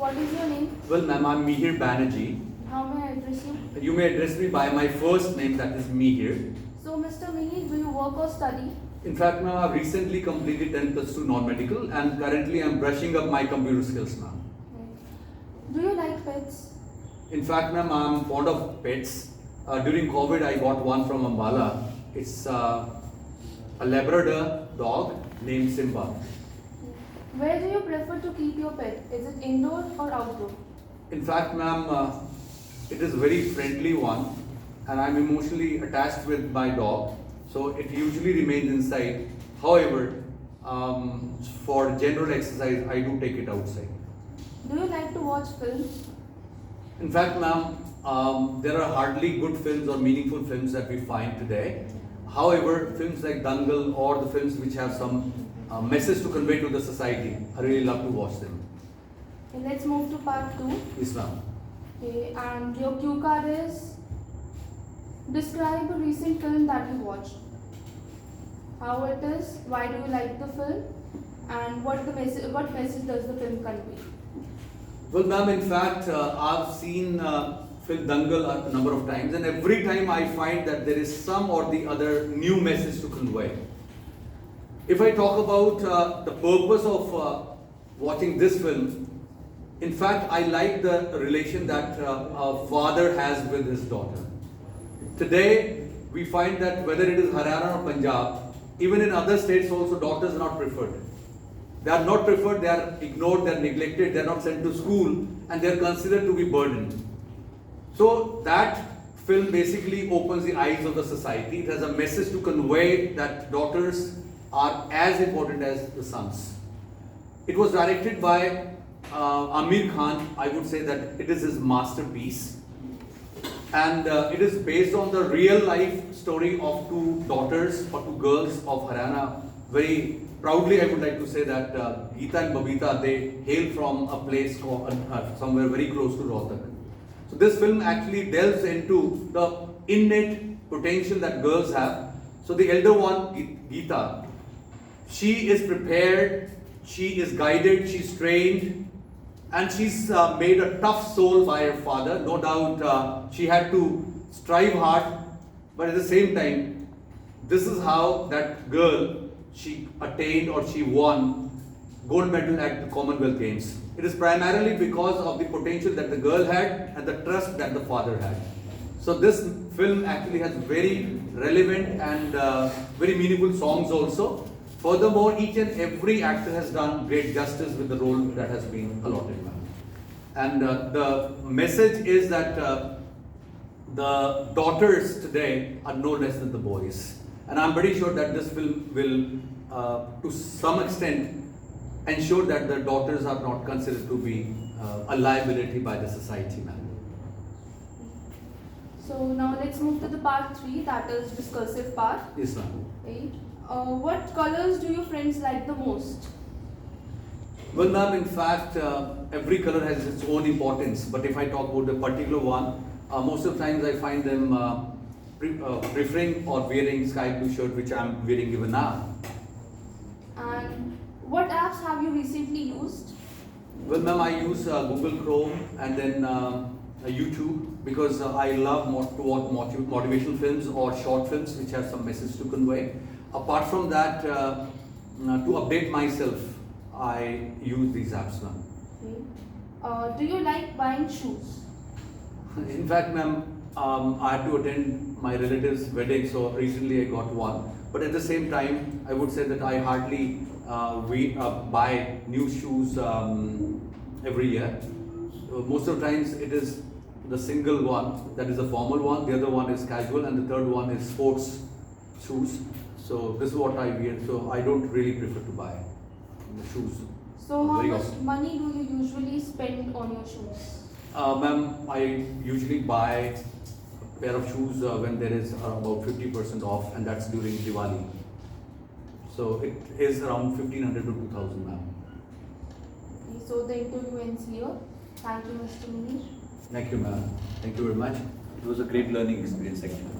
What is your name? Well, ma'am, I'm Mihir Banerjee. How may I address you? You may address me by my first name, that is Mihir. So, Mr. Mihir, do you work or study? In fact, ma'am, I've recently completed 10 plus 2 non-medical and currently I'm brushing up my computer skills now. Do you like pets? In fact, ma'am, I'm fond of pets. During COVID, I got one from Ambala. It's a Labrador dog named Simba. Where do you prefer to keep your pet? Is it indoor or outdoor? In fact, ma'am, it is a very friendly one and I'm emotionally attached with my dog. So it usually remains inside. However, for general exercise, I do take it outside. Do you like to watch films? In fact, ma'am, there are hardly good films or meaningful films that we find today. However, films like Dangal or the films which have some message to convey to the society, I really love to watch them. Okay, let's move to part 2. Yes, ma'am. Okay, and your cue card is describe a recent film that you watched. How it is, why do you like the film, and what message does the film convey? Well, ma'am, in fact, I've seen film Dangal a number of times, and every time I find that there is some or the other new message to convey. If I talk about the purpose of watching this film, in fact, I like the relation that a father has with his daughter. Today, we find that whether it is Haryana or Punjab, even in other states also, daughters are not preferred. They are not preferred, they are ignored, they are neglected, they are not sent to school, and they are considered to be burdened. So that film basically opens the eyes of the society. It has a message to convey that daughters are as important as the sons. It was directed by Amir Khan. I would say that it is his masterpiece. And it is based on the real life story of two daughters or two girls of Haryana. Very proudly, I would like to say that Geeta and Babita, they hail from a place called, somewhere very close to Rohtak. So this film actually delves into the innate potential that girls have. So the elder one, Geeta, she is prepared, she is guided, she's trained, and she's made a tough soul by her father. No doubt she had to strive hard, but at the same time, this is how that girl, she attained or she won gold medal at the Commonwealth Games. It is primarily because of the potential that the girl had and the trust that the father had. So this film actually has very relevant and very meaningful songs also. Furthermore, each and every actor has done great justice with the role that has been allotted. And the message is that the daughters today are no less than the boys. And I'm pretty sure that this film will, to some extent, ensure that the daughters are not considered to be a liability by the society, ma'am. So now let's move to the part 3, that is discursive part. Yes, ma'am. Right. What colors do your friends like the most? Well, ma'am, in fact, every color has its own importance. But if I talk about a particular one, most of the times I find them preferring or wearing sky blue shirt, which I'm wearing even now. And what apps have you recently used? Well, ma'am, I use Google Chrome and then YouTube because I love to watch motivational films or short films which have some message to convey. Apart from that, to update myself, I use these apps now. Okay. Do you like buying shoes? In fact, ma'am, I had to attend my relative's wedding, so recently I got one. But at the same time, I would say that I hardly buy new shoes every year. So most of the times it is the single one, that is a formal one, the other one is casual, and the third one is sports shoes. So this is what I wear, so I don't really prefer to buy shoes. So how much money do you usually spend on your shoes? Ma'am, I usually buy a pair of shoes when there is about 50% off, and that's during Diwali. So it is around 1500 to 2000, ma'am. Okay, so the interview ends here. Thank you, Mr. Munir. Thank you, ma'am. Thank you very much. It was a great learning experience, actually.